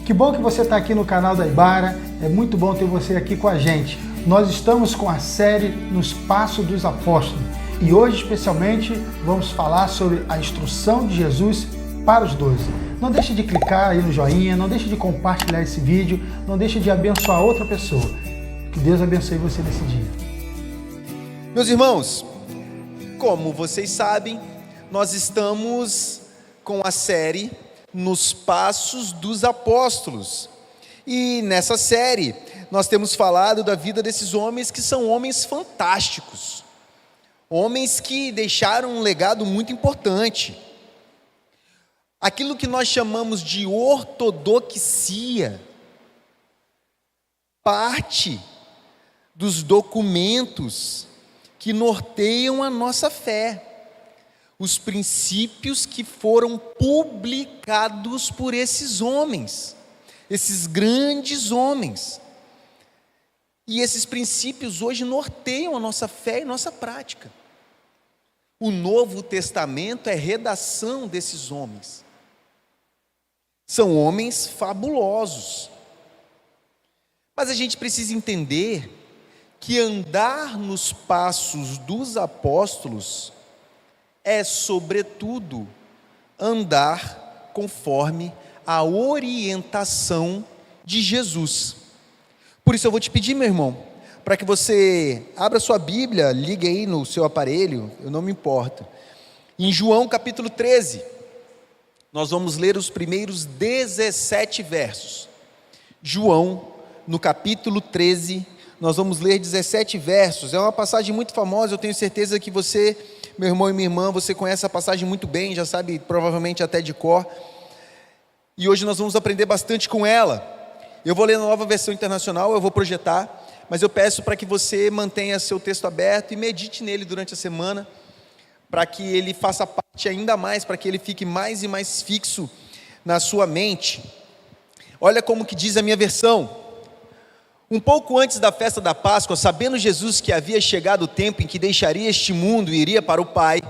Que bom que você está aqui no canal da Ibara, é muito bom ter você aqui com a gente. Nós estamos com a série Nos Passos dos Apóstolos e hoje especialmente vamos falar sobre a instrução de Jesus para os 12. Não deixe de clicar aí no joinha, não deixe de compartilhar esse vídeo, não deixe de abençoar outra pessoa. Que Deus abençoe você nesse dia. Meus irmãos, como vocês sabem, nós estamos com a série Nos Passos dos Apóstolos. E nessa série, nós temos falado da vida desses homens que são homens fantásticos. Homens que deixaram um legado muito importante. Aquilo que nós chamamos de ortodoxia, parte dos documentos que norteiam a nossa fé. Os princípios que foram publicados por esses homens, esses grandes homens. E esses princípios hoje norteiam a nossa fé e nossa prática. O Novo Testamento é redação desses homens. São homens fabulosos. Mas a gente precisa entender que andar nos passos dos apóstolos é, sobretudo, andar conforme a orientação de Jesus. Por isso eu vou te pedir, meu irmão, para que você abra sua Bíblia, ligue aí no seu aparelho, eu não me importo. Em João capítulo 13, nós vamos ler os primeiros 17 versos. João, no capítulo 13, nós vamos ler 17 versos. É uma passagem muito famosa, eu tenho certeza que você, meu irmão e minha irmã, você conhece a passagem muito bem, já sabe provavelmente até de cor. E hoje nós vamos aprender bastante com ela. Eu vou ler na Nova Versão Internacional, eu vou projetar, mas eu peço para que você mantenha seu texto aberto e medite nele durante a semana, para que ele faça parte ainda mais, para que ele fique mais e mais fixo na sua mente. Olha como que diz a minha versão. Um pouco antes da festa da Páscoa, sabendo Jesus que havia chegado o tempo em que deixaria este mundo e iria para o Pai,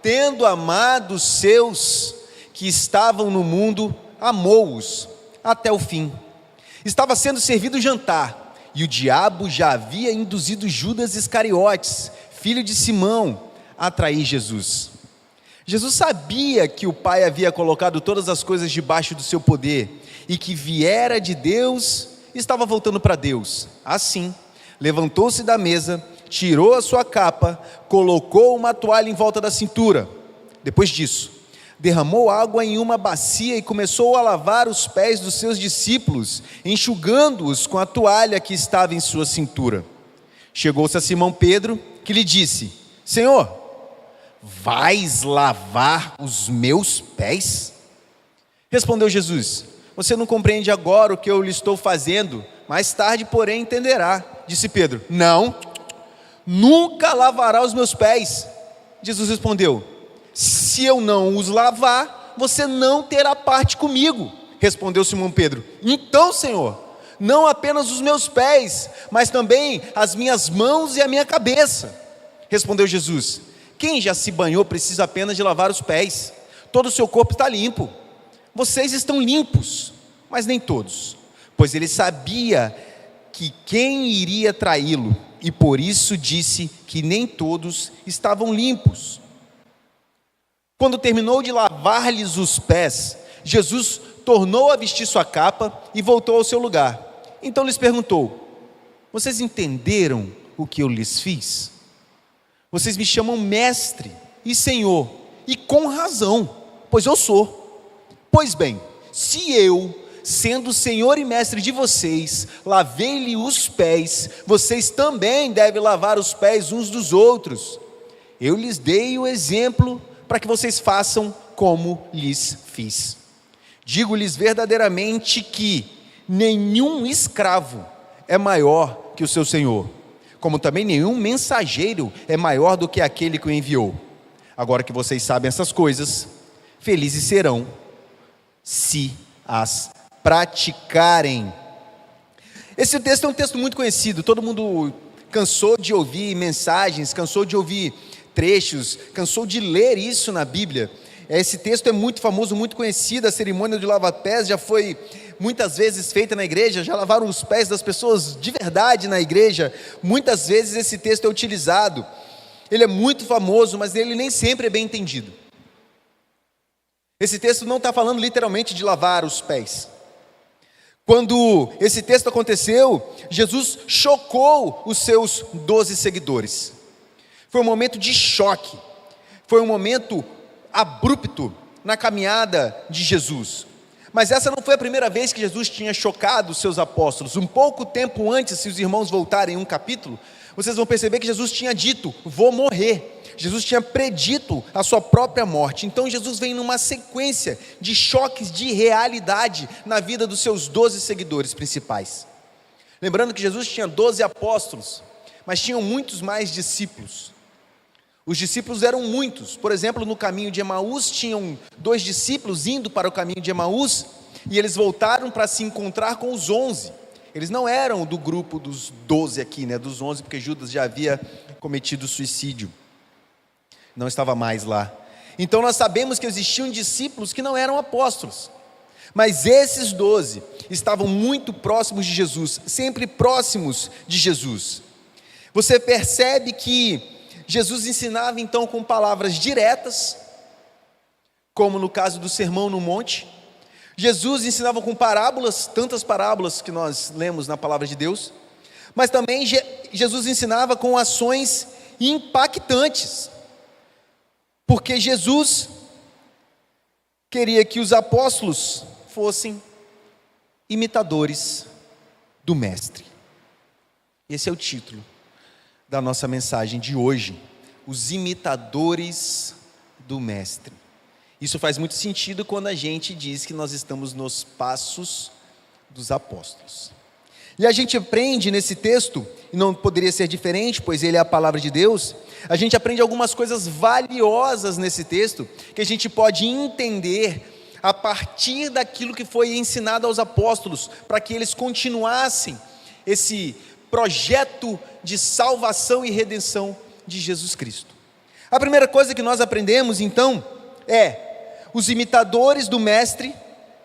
tendo amado os seus que estavam no mundo, amou-os até o fim. Estava sendo servido o jantar, e o diabo já havia induzido Judas Iscariotes, filho de Simão, a trair Jesus. Jesus sabia que o Pai havia colocado todas as coisas debaixo do seu poder, e que viera de Deus, estava voltando para Deus. Assim, levantou-se da mesa, tirou a sua capa, colocou uma toalha em volta da cintura. Depois disso, derramou água em uma bacia e começou a lavar os pés dos seus discípulos, enxugando-os com a toalha que estava em sua cintura. Chegou-se a Simão Pedro, que lhe disse: Senhor, vais lavar os meus pés? Respondeu Jesus: Você não compreende agora o que eu lhe estou fazendo, mais tarde, porém, entenderá. Disse Pedro: Não, nunca lavará os meus pés. Jesus respondeu: Se eu não os lavar, você não terá parte comigo. Respondeu Simão Pedro: Então, Senhor, não apenas os meus pés, mas também as minhas mãos e a minha cabeça. Respondeu Jesus: Quem já se banhou precisa apenas de lavar os pés. Todo o seu corpo está limpo. Vocês estão limpos, mas nem todos, pois ele sabia que quem iria traí-lo, e por isso disse que nem todos estavam limpos. Quando terminou de lavar-lhes os pés, Jesus tornou a vestir sua capa e voltou ao seu lugar. Então lhes perguntou: Vocês entenderam o que eu lhes fiz? Vocês me chamam mestre e senhor, e com razão, pois eu sou. Pois bem, se eu, sendo senhor e mestre de vocês, lavei-lhe os pés, vocês também devem lavar os pés uns dos outros. Eu lhes dei o exemplo para que vocês façam como lhes fiz. Digo-lhes verdadeiramente que nenhum escravo é maior que o seu senhor, como também nenhum mensageiro é maior do que aquele que o enviou. Agora que vocês sabem essas coisas, felizes serão se as praticarem. Esse texto é um texto muito conhecido, todo mundo cansou de ouvir mensagens, cansou de ouvir trechos, cansou de ler isso na Bíblia. Esse texto é muito famoso, muito conhecido. A cerimônia de lava-pés já foi muitas vezes feita na igreja, já lavaram os pés das pessoas de verdade na igreja. Muitas vezes esse texto é utilizado. Ele é muito famoso, mas ele nem sempre é bem entendido. Esse texto não está falando literalmente de lavar os pés. Quando esse texto aconteceu, Jesus chocou os seus 12 seguidores. Foi um momento de choque, foi um momento abrupto na caminhada de Jesus. Mas essa não foi a primeira vez que Jesus tinha chocado os seus apóstolos. Um pouco tempo antes, se os irmãos voltarem um capítulo, vocês vão perceber que Jesus tinha dito: vou morrer. Jesus tinha predito a sua própria morte. Então Jesus vem numa sequência de choques de realidade na vida dos seus 12 seguidores principais. Lembrando que Jesus tinha 12 apóstolos, mas tinham muitos mais discípulos. Os discípulos eram muitos. Por exemplo, no caminho de Emaús, tinham 2 discípulos indo para o caminho de Emaús, e eles voltaram para se encontrar com os 11. Eles não eram do grupo dos 12 aqui, dos 11, porque Judas já havia cometido suicídio. Não estava mais lá. Então nós sabemos que existiam discípulos que não eram apóstolos, mas esses 12 estavam muito próximos de Jesus, sempre próximos de Jesus. Você percebe que Jesus ensinava então com palavras diretas, como no caso do Sermão no Monte. Jesus ensinava com parábolas, tantas parábolas que nós lemos na palavra de Deus, mas também Jesus ensinava com ações impactantes, porque Jesus queria que os apóstolos fossem imitadores do Mestre. Esse é o título da nossa mensagem de hoje: os imitadores do Mestre. Isso faz muito sentido quando a gente diz que nós estamos nos passos dos apóstolos. E a gente aprende nesse texto, e não poderia ser diferente, pois ele é a palavra de Deus, a gente aprende algumas coisas valiosas nesse texto, que a gente pode entender a partir daquilo que foi ensinado aos apóstolos, para que eles continuassem esse projeto de salvação e redenção de Jesus Cristo. A primeira coisa que nós aprendemos então é: os imitadores do Mestre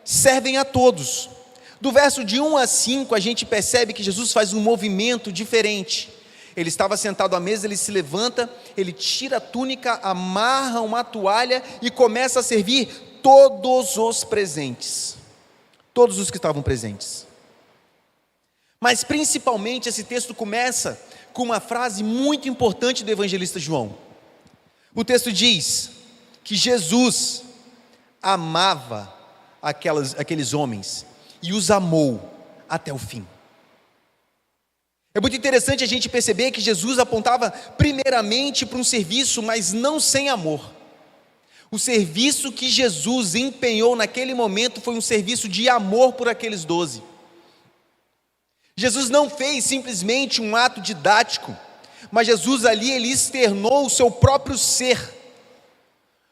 servem a todos. Do verso de 1 a 5 a gente percebe que Jesus faz um movimento diferente. Ele estava sentado à mesa, ele se levanta, ele tira a túnica, amarra uma toalha e começa a servir todos os presentes, todos os que estavam presentes. Mas principalmente esse texto começa com uma frase muito importante do evangelista João. O texto diz que Jesus amava aqueles homens e os amou até o fim. É muito interessante a gente perceber que Jesus apontava primeiramente para um serviço, mas não sem amor. O serviço que Jesus empenhou naquele momento foi um serviço de amor por aqueles 12. Jesus não fez simplesmente um ato didático, mas Jesus ali, ele externou o seu próprio ser.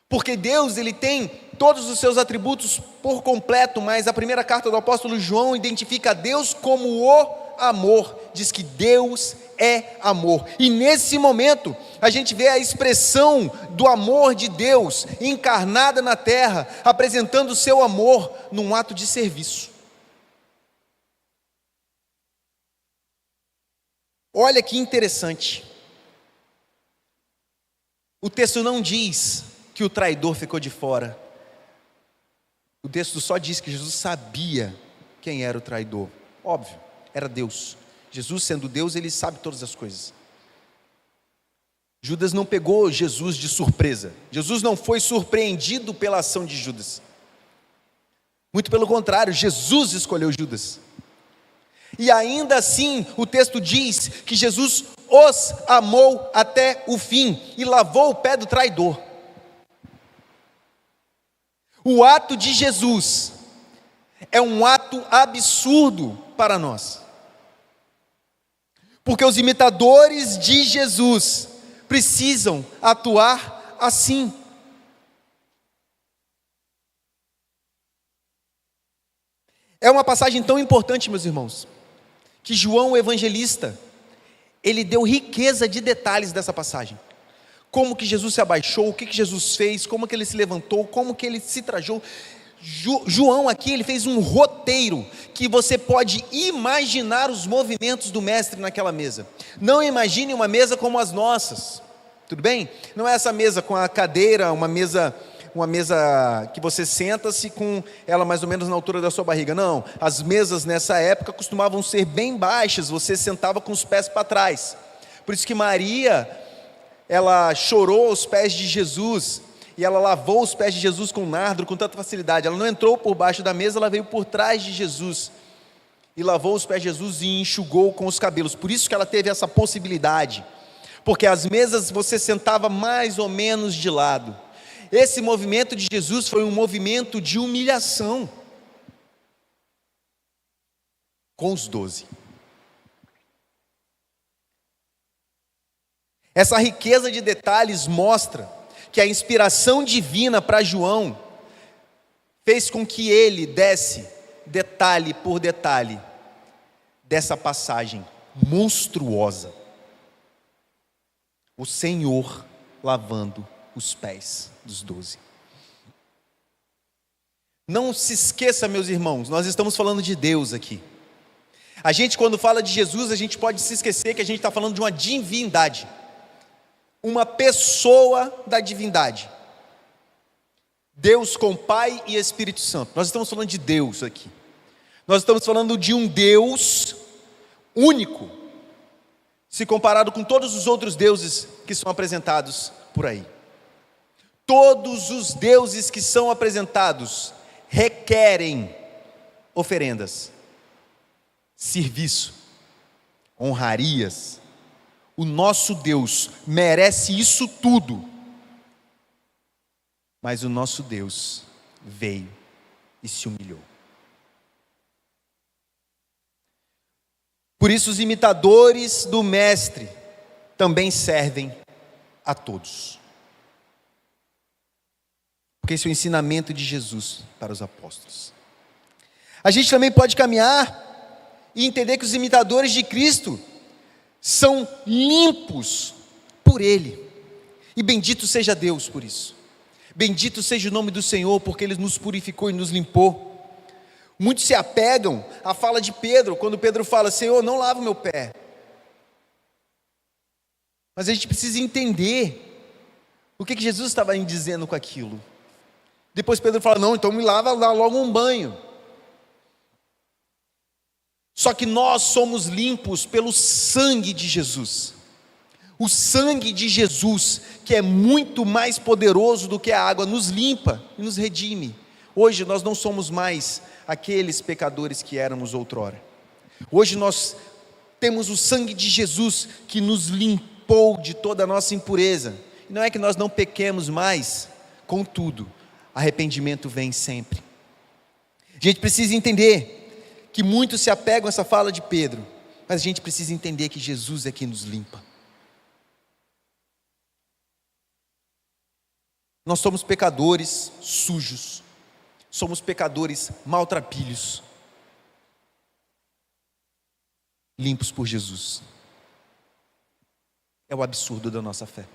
Porque Deus, ele tem todos os seus atributos por completo, mas a primeira carta do apóstolo João identifica Deus como o amor. Diz que Deus é amor. E nesse momento, a gente vê a expressão do amor de Deus encarnada na terra, apresentando o seu amor num ato de serviço. Olha que interessante. O texto não diz que o traidor ficou de fora. O texto só diz que Jesus sabia quem era o traidor. Óbvio, era Deus. Jesus, sendo Deus, ele sabe todas as coisas. Judas não pegou Jesus de surpresa. Jesus não foi surpreendido pela ação de Judas. Muito pelo contrário, Jesus escolheu Judas. E ainda assim, o texto diz que Jesus os amou até o fim e lavou o pé do traidor. O ato de Jesus é um ato absurdo para nós, porque os imitadores de Jesus precisam atuar assim. É uma passagem tão importante, meus irmãos, que João, o evangelista, ele deu riqueza de detalhes dessa passagem. Como que Jesus se abaixou, o que Jesus fez, como que ele se levantou, como que ele se trajou. João aqui, ele fez um roteiro que você pode imaginar os movimentos do mestre naquela mesa. Não imagine uma mesa como as nossas, tudo bem? Não é essa mesa com a cadeira, uma mesa que você senta-se com ela mais ou menos na altura da sua barriga. Não, as mesas nessa época costumavam ser bem baixas, você sentava com os pés para trás. Por isso que Maria, ela chorou aos pés de Jesus, e ela lavou os pés de Jesus com nardo com tanta facilidade. Ela não entrou por baixo da mesa, ela veio por trás de Jesus, e lavou os pés de Jesus e enxugou com os cabelos. Por isso que ela teve essa possibilidade, porque as mesas você sentava mais ou menos de lado. Esse movimento de Jesus foi um movimento de humilhação com os 12. Essa riqueza de detalhes mostra que a inspiração divina para João fez com que ele desse detalhe por detalhe dessa passagem monstruosa. O Senhor lavando os pés dos 12. Não se esqueça, meus irmãos, nós estamos falando de Deus aqui. A gente, quando fala de Jesus, a gente pode se esquecer que a gente está falando de uma divindade, uma pessoa da divindade, Deus com Pai e Espírito Santo. Nós estamos falando de Deus aqui. Nós estamos falando de um Deus único, se comparado com todos os outros deuses que são apresentados por aí. Todos os deuses que são apresentados requerem oferendas, serviço, honrarias. O nosso Deus merece isso tudo, mas o nosso Deus veio e se humilhou. Por isso os imitadores do Mestre também servem a todos. Porque esse é o ensinamento de Jesus para os apóstolos. A gente também pode caminhar e entender que os imitadores de Cristo são limpos por Ele. E bendito seja Deus por isso. Bendito seja o nome do Senhor, porque Ele nos purificou e nos limpou. Muitos se apegam à fala de Pedro, quando Pedro fala: Senhor, não lava o meu pé. Mas a gente precisa entender o que Jesus estava dizendo com aquilo. Depois Pedro fala: não, então me lava logo um banho. Só que nós somos limpos pelo sangue de Jesus. O sangue de Jesus, que é muito mais poderoso do que a água, nos limpa e nos redime. Hoje nós não somos mais aqueles pecadores que éramos outrora. Hoje nós temos o sangue de Jesus que nos limpou de toda a nossa impureza. E não é que nós não pequemos mais, contudo, arrependimento vem sempre. A gente precisa entender que muitos se apegam a essa fala de Pedro, mas a gente precisa entender que Jesus é quem nos limpa. Nós somos pecadores sujos, somos pecadores maltrapilhos, limpos por Jesus. É o absurdo da nossa fé.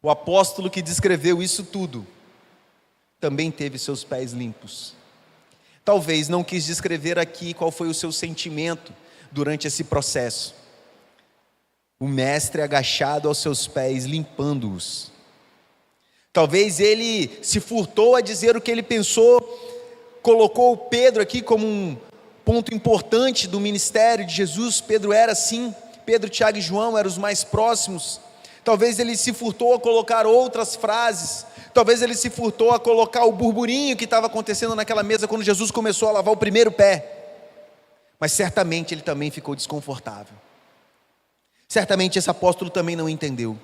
O apóstolo que descreveu isso tudo também teve seus pés limpos. Talvez não quis descrever aqui qual foi o seu sentimento durante esse processo. O mestre agachado aos seus pés, limpando-os. Talvez ele se furtou a dizer o que ele pensou, colocou Pedro aqui como um ponto importante do ministério de Jesus. Pedro era assim, Pedro, Tiago e João eram os mais próximos. Talvez ele se furtou a colocar outras frases, talvez ele se furtou a colocar o burburinho que estava acontecendo naquela mesa quando Jesus começou a lavar o primeiro pé, mas certamente ele também ficou desconfortável, certamente esse apóstolo também não entendeu,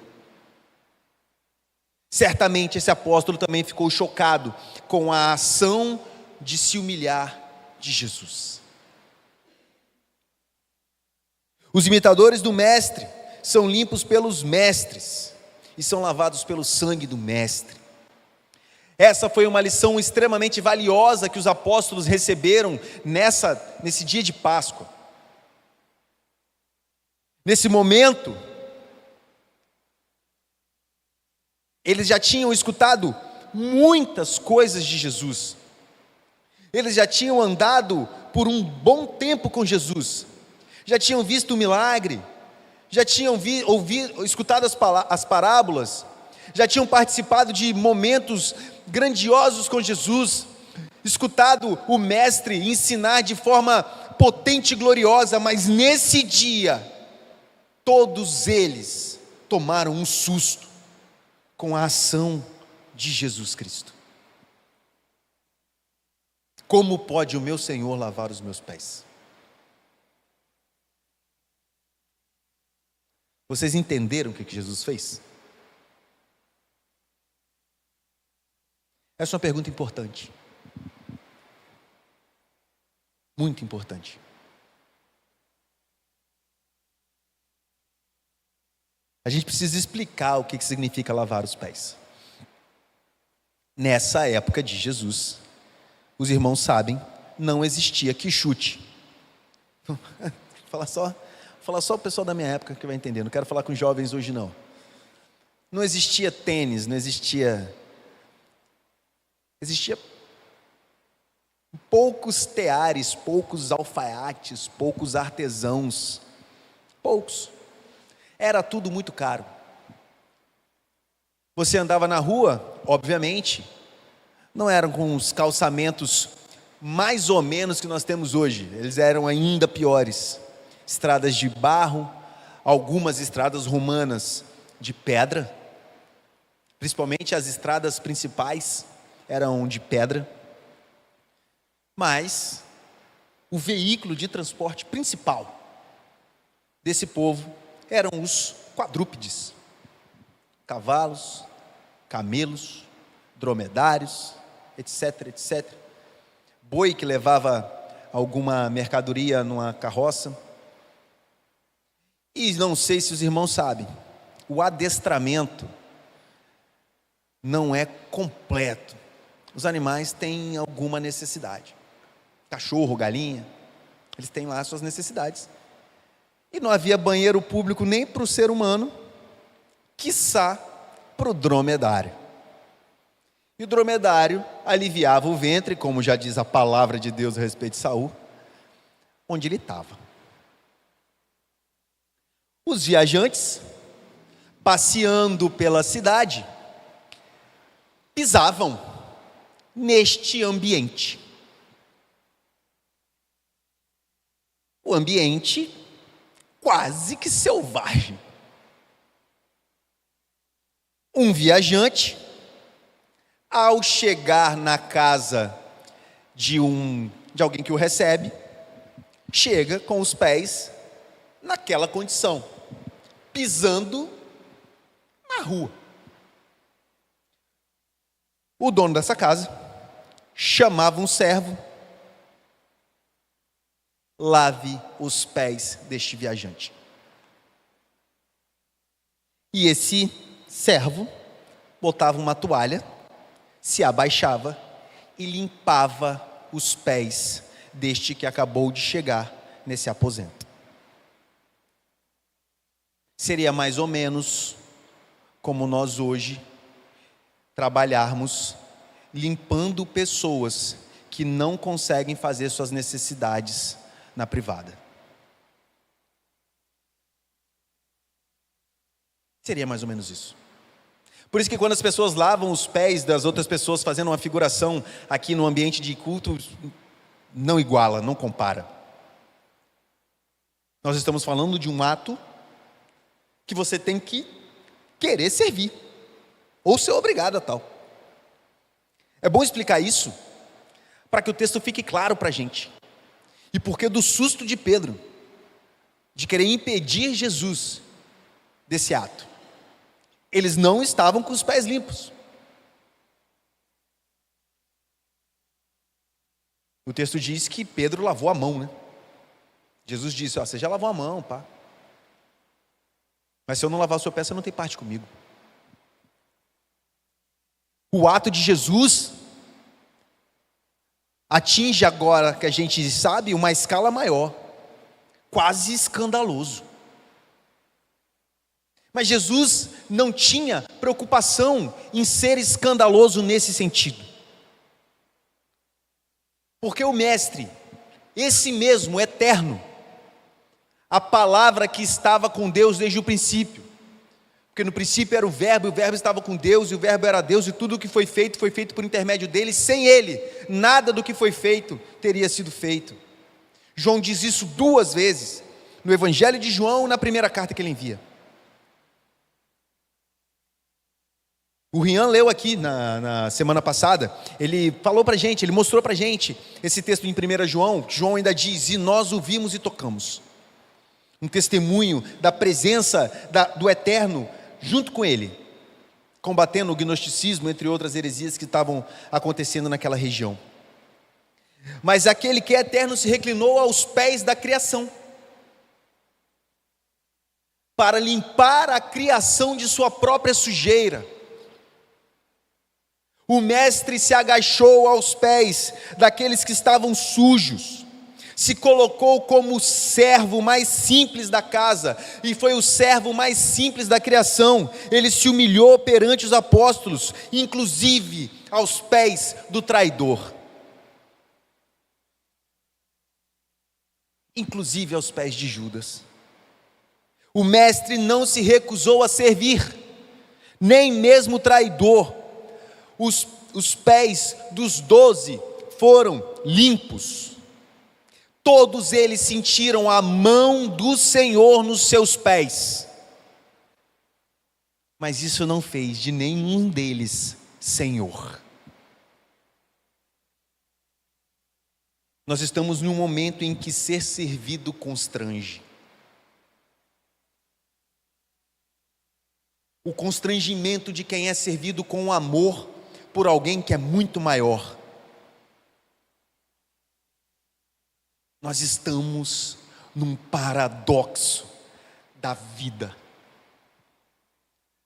certamente esse apóstolo também ficou chocado com a ação de se humilhar de Jesus. Os imitadores do mestre são limpos pelos mestres e são lavados pelo sangue do mestre. Essa foi uma lição extremamente valiosa que os apóstolos receberam nesse dia de Páscoa. Nesse momento, eles já tinham escutado muitas coisas de Jesus. Eles já tinham andado por um bom tempo com Jesus, já tinham visto o milagre, já tinham escutado as parábolas, já tinham participado de momentos grandiosos com Jesus, escutado o Mestre ensinar de forma potente e gloriosa, mas nesse dia, todos eles tomaram um susto com a ação de Jesus Cristo. Como pode o meu Senhor lavar os meus pés? Vocês entenderam o que Jesus fez? Essa é uma pergunta importante. Muito importante. A gente precisa explicar o que significa lavar os pés. Nessa época de Jesus, os irmãos sabem, não existia quichute. Falar só o pessoal da minha época que vai entender, não quero falar com jovens hoje não. Não existia tênis, não existia poucos teares, poucos alfaiates, poucos artesãos, poucos. Era tudo muito caro. Você andava na rua, obviamente, não eram com os calçamentos mais ou menos que nós temos hoje, eles eram ainda piores. Estradas de barro, algumas estradas romanas de pedra, principalmente as estradas principais eram de pedra, mas o veículo de transporte principal desse povo eram os quadrúpedes, cavalos, camelos, dromedários, etc, etc. Boi que levava alguma mercadoria numa carroça. E não sei se os irmãos sabem, o adestramento não é completo. Os animais têm alguma necessidade. Cachorro, galinha, eles têm lá as suas necessidades. E não havia banheiro público nem para o ser humano, quiçá para o dromedário. E o dromedário aliviava o ventre, como já diz a palavra de Deus a respeito de Saul, onde ele estava. Os viajantes, passeando pela cidade, pisavam neste ambiente. O ambiente quase que selvagem. Um viajante, ao chegar na casa de alguém que o recebe, chega com os pés naquela condição, pisando na rua. O dono dessa casa chamava um servo: lave os pés deste viajante. E esse servo botava uma toalha, se abaixava e limpava os pés deste que acabou de chegar nesse aposento. Seria mais ou menos como nós hoje trabalharmos limpando pessoas que não conseguem fazer suas necessidades na privada. Seria mais ou menos isso. Por isso que quando as pessoas lavam os pés das outras pessoas, fazendo uma figuração aqui no ambiente de culto, não iguala, não compara. Nós estamos falando de um ato que você tem que querer servir, ou ser obrigado a tal. É bom explicar isso, para que o texto fique claro para a gente. E porque do susto de Pedro, de querer impedir Jesus desse ato, eles não estavam com os pés limpos. O texto diz que Pedro lavou a mão, né? Jesus disse: você já lavou a mão, pá. Mas se eu não lavar o seu pé, você não tem parte comigo. O ato de Jesus atinge agora, que a gente sabe, uma escala maior, quase escandaloso. Mas Jesus não tinha preocupação em ser escandaloso nesse sentido. Porque o Mestre, esse mesmo, eterno, a palavra que estava com Deus desde o princípio, porque no princípio era o Verbo, e o Verbo estava com Deus, e o Verbo era Deus, e tudo o que foi feito por intermédio dele. Sem ele, nada do que foi feito teria sido feito. João diz isso 2 vezes, no Evangelho de João, na primeira carta que ele envia. O Rian leu aqui na semana passada, ele falou para a gente, ele mostrou para a gente esse texto em 1 João, que João ainda diz: e nós o vimos e tocamos. Um testemunho da presença do Eterno junto com ele, combatendo o gnosticismo, entre outras heresias que estavam acontecendo naquela região. Mas aquele que é eterno se reclinou aos pés da criação, para limpar a criação de sua própria sujeira. O Mestre se agachou aos pés daqueles que estavam sujos, se colocou como o servo mais simples da casa, e foi o servo mais simples da criação. Ele se humilhou perante os apóstolos, inclusive aos pés do traidor, inclusive aos pés de Judas. O Mestre não se recusou a servir, nem mesmo o traidor. Os pés dos 12 foram limpos. Todos eles sentiram a mão do Senhor nos seus pés. Mas isso não fez de nenhum deles Senhor. Nós estamos num momento em que ser servido constrange. O constrangimento de quem é servido com amor por alguém que é muito maior. Nós estamos num paradoxo da vida.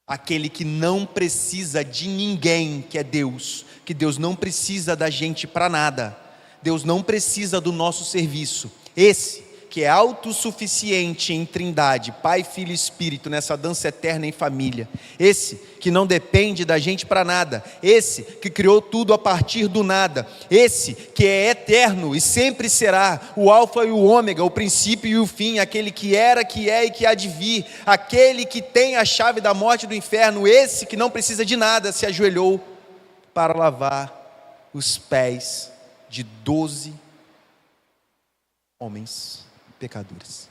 Aquele que não precisa de ninguém, que é Deus, que Deus não precisa da gente para nada, Deus não precisa do nosso serviço. Esse que é autossuficiente em Trindade, Pai, Filho e Espírito, nessa dança eterna em família. Esse que não depende da gente para nada. Esse que criou tudo a partir do nada. Esse que é eterno e sempre será o alfa e o ômega, o princípio e o fim, aquele que era, que é e que há de vir, aquele que tem a chave da morte e do inferno. Esse que não precisa de nada, se ajoelhou para lavar os pés de 12 homens pecadores.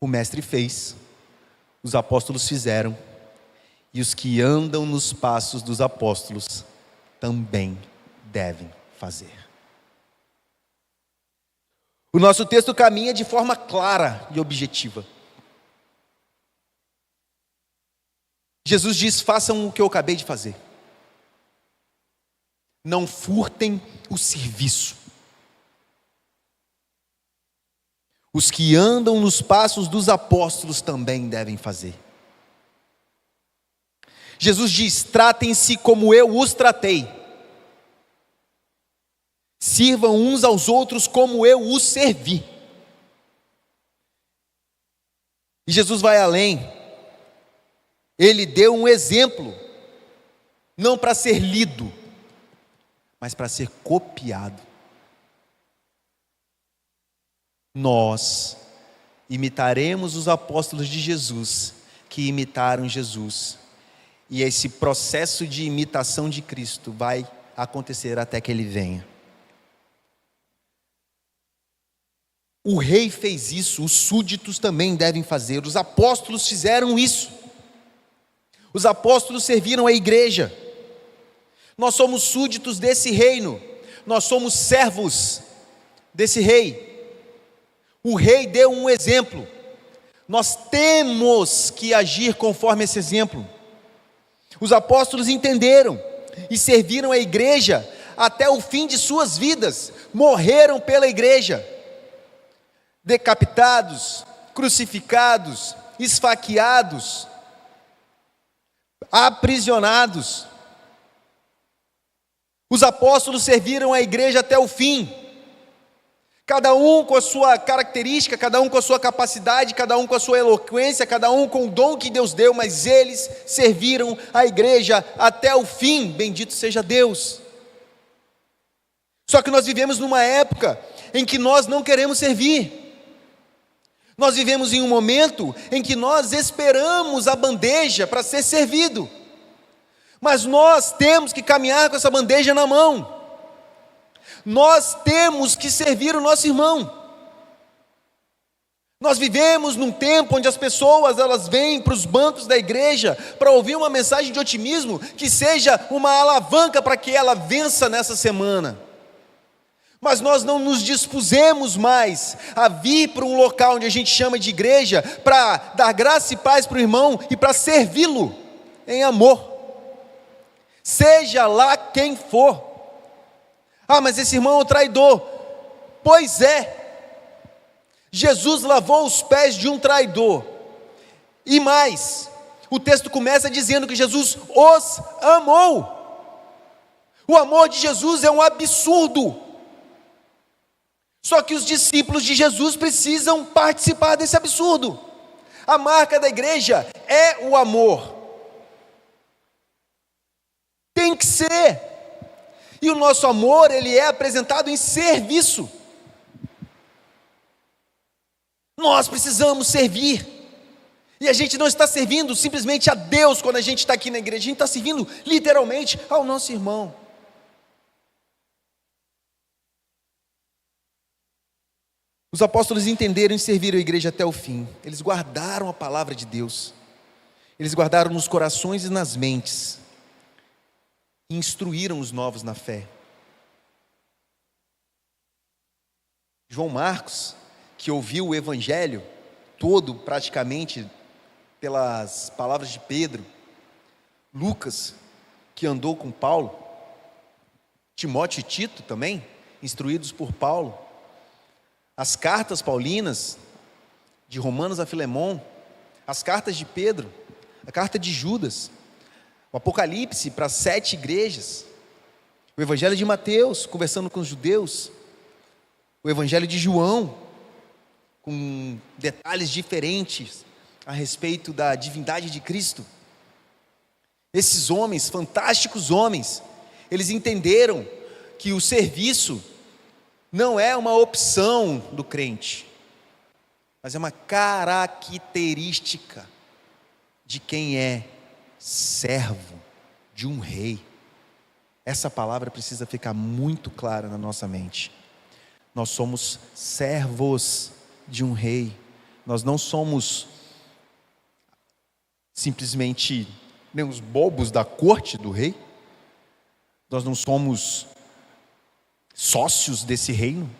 O Mestre fez, os apóstolos fizeram, e os que andam nos passos dos apóstolos também devem fazer. O nosso texto caminha de forma clara e objetiva. Jesus diz: façam o que eu acabei de fazer. Não furtem o serviço. Os que andam nos passos dos apóstolos também devem fazer. Jesus diz: tratem-se como eu os tratei. Sirvam uns aos outros como eu os servi. E Jesus vai além. Ele deu um exemplo, não para ser lido, mas para ser copiado. Nós imitaremos os apóstolos de Jesus, que imitaram Jesus, e esse processo de imitação de Cristo vai acontecer até que Ele venha. O rei fez isso, os súditos também devem fazer, os apóstolos fizeram isso. Os apóstolos serviram a igreja. Nós somos súditos desse reino, nós somos servos desse rei. O rei deu um exemplo, nós temos que agir conforme esse exemplo. Os apóstolos entenderam e serviram a igreja até o fim de suas vidas, morreram pela igreja, decapitados, crucificados, esfaqueados, aprisionados. Os apóstolos serviram a igreja até o fim, Cada um com a sua característica, cada um com a sua capacidade, cada um com a sua eloquência, cada um com o dom que Deus deu, mas eles serviram a igreja até o fim, bendito seja Deus. Só que nós vivemos numa época em que nós não queremos servir. Nós vivemos em um momento em que nós esperamos a bandeja para ser servido, mas nós temos que caminhar com essa bandeja na mão. Nós temos que servir o nosso irmão. Nós vivemos num tempo onde as pessoas elas vêm para os bancos da igreja para ouvir uma mensagem de otimismo que seja uma alavanca para que ela vença nessa semana. Mas nós não nos dispusemos mais a vir para um local onde a gente chama de igreja para dar graça e paz para o irmão e para servi-lo em amor, seja lá quem for. Ah, mas esse irmão é um traidor. Pois é, Jesus lavou os pés de um traidor. E mais, o texto começa dizendo que Jesus os amou. O amor de Jesus é um absurdo. Só que os discípulos de Jesus precisam participar desse absurdo. A marca da igreja é o amor. Tem que ser. E o nosso amor, ele é apresentado em serviço. Nós precisamos servir. E a gente não está servindo simplesmente a Deus quando a gente está aqui na igreja. A gente está servindo literalmente ao nosso irmão. Os apóstolos entenderam e serviram a igreja até o fim. Eles guardaram a palavra de Deus. Eles guardaram nos corações e nas mentes. E instruíram os novos na fé. João Marcos, que ouviu o evangelho todo praticamente pelas palavras de Pedro, Lucas, que andou com Paulo, Timóteo e Tito também, instruídos por Paulo, as cartas paulinas, de Romanos a Filemon, as cartas de Pedro, a carta de Judas, o Apocalipse para 7 igrejas, o Evangelho de Mateus, conversando com os judeus, o Evangelho de João, com detalhes diferentes a respeito da divindade de Cristo. Esses homens, fantásticos homens, eles entenderam que o serviço não é uma opção do crente, mas é uma característica de quem é servo de um rei. Essa palavra precisa ficar muito clara na nossa mente. Nós somos servos de um rei. Nós não somos simplesmente nem os bobos da corte do rei. Nós não somos sócios desse reino.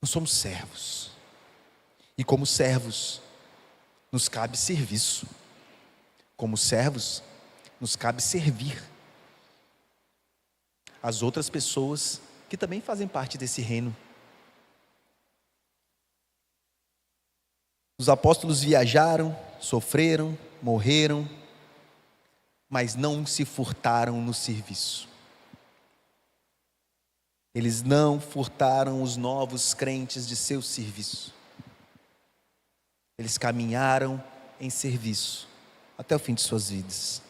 Nós somos servos. E como servos, nos cabe serviço. Como servos, nos cabe servir as outras pessoas que também fazem parte desse reino. Os apóstolos viajaram, sofreram, morreram, mas não se furtaram no serviço. Eles não furtaram os novos crentes de seu serviço. Eles caminharam em serviço até o fim de suas vidas.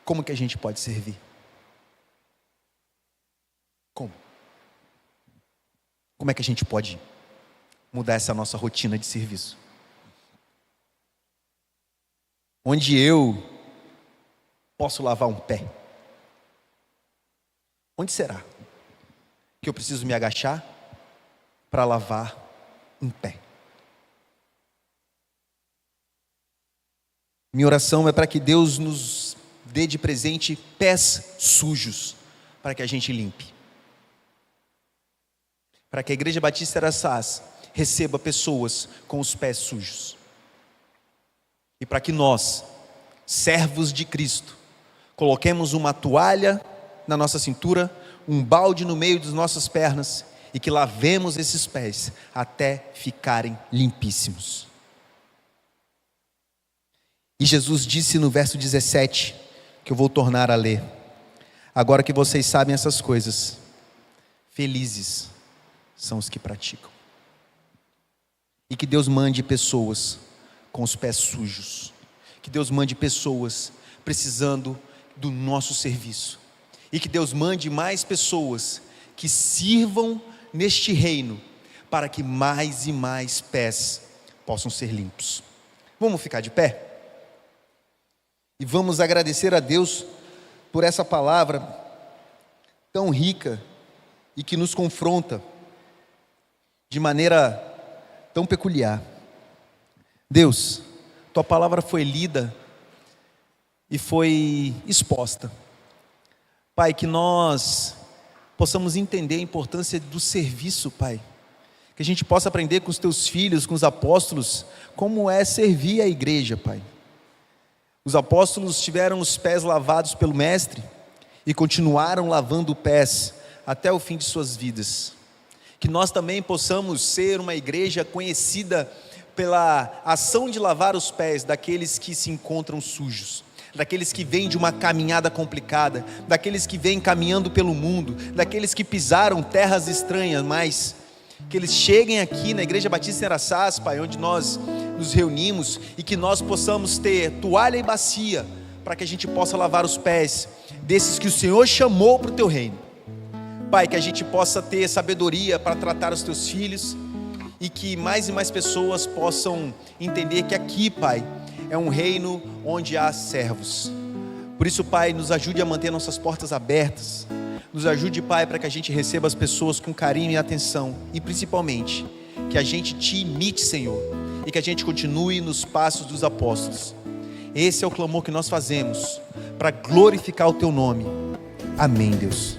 Como que a gente pode servir? Como? Como é que a gente pode mudar essa nossa rotina de serviço? Onde eu posso lavar um pé? Onde será que eu preciso me agachar para lavar um pé? Minha oração é para que Deus nos dê de presente pés sujos, para que a gente limpe. Para que a Igreja Batista Araçás receba pessoas com os pés sujos. E para que nós, servos de Cristo, coloquemos uma toalha na nossa cintura, um balde no meio das nossas pernas, e que lavemos esses pés até ficarem limpíssimos. E Jesus disse no verso 17, que eu vou tornar a ler: Agora que vocês sabem essas coisas, felizes são os que praticam. E que Deus mande pessoas com os pés sujos. Que Deus mande pessoas precisando do nosso serviço. E que Deus mande mais pessoas que sirvam neste reino, para que mais e mais pés possam ser limpos. Vamos ficar de pé? E vamos agradecer a Deus por essa palavra tão rica e que nos confronta de maneira tão peculiar. Deus, tua palavra foi lida e foi exposta. Pai, que nós possamos entender a importância do serviço, Pai. Que a gente possa aprender com os teus filhos, com os apóstolos, como é servir a igreja, Pai. Os apóstolos tiveram os pés lavados pelo Mestre e continuaram lavando pés até o fim de suas vidas. Que nós também possamos ser uma igreja conhecida pela ação de lavar os pés daqueles que se encontram sujos, daqueles que vêm de uma caminhada complicada, daqueles que vêm caminhando pelo mundo, daqueles que pisaram terras estranhas, mas que eles cheguem aqui na Igreja Batista em Araçás, Pai, onde nós nos reunimos, e que nós possamos ter toalha e bacia, para que a gente possa lavar os pés desses que o Senhor chamou para o teu reino. Pai, que a gente possa ter sabedoria para tratar os teus filhos, e que mais e mais pessoas possam entender que aqui, Pai, é um reino onde há servos. Por isso, Pai, nos ajude a manter nossas portas abertas. Nos ajude, Pai, para que a gente receba as pessoas com carinho e atenção. E principalmente, que a gente te imite, Senhor. E que a gente continue nos passos dos apóstolos. Esse é o clamor que nós fazemos, para glorificar o teu nome. Amém, Deus.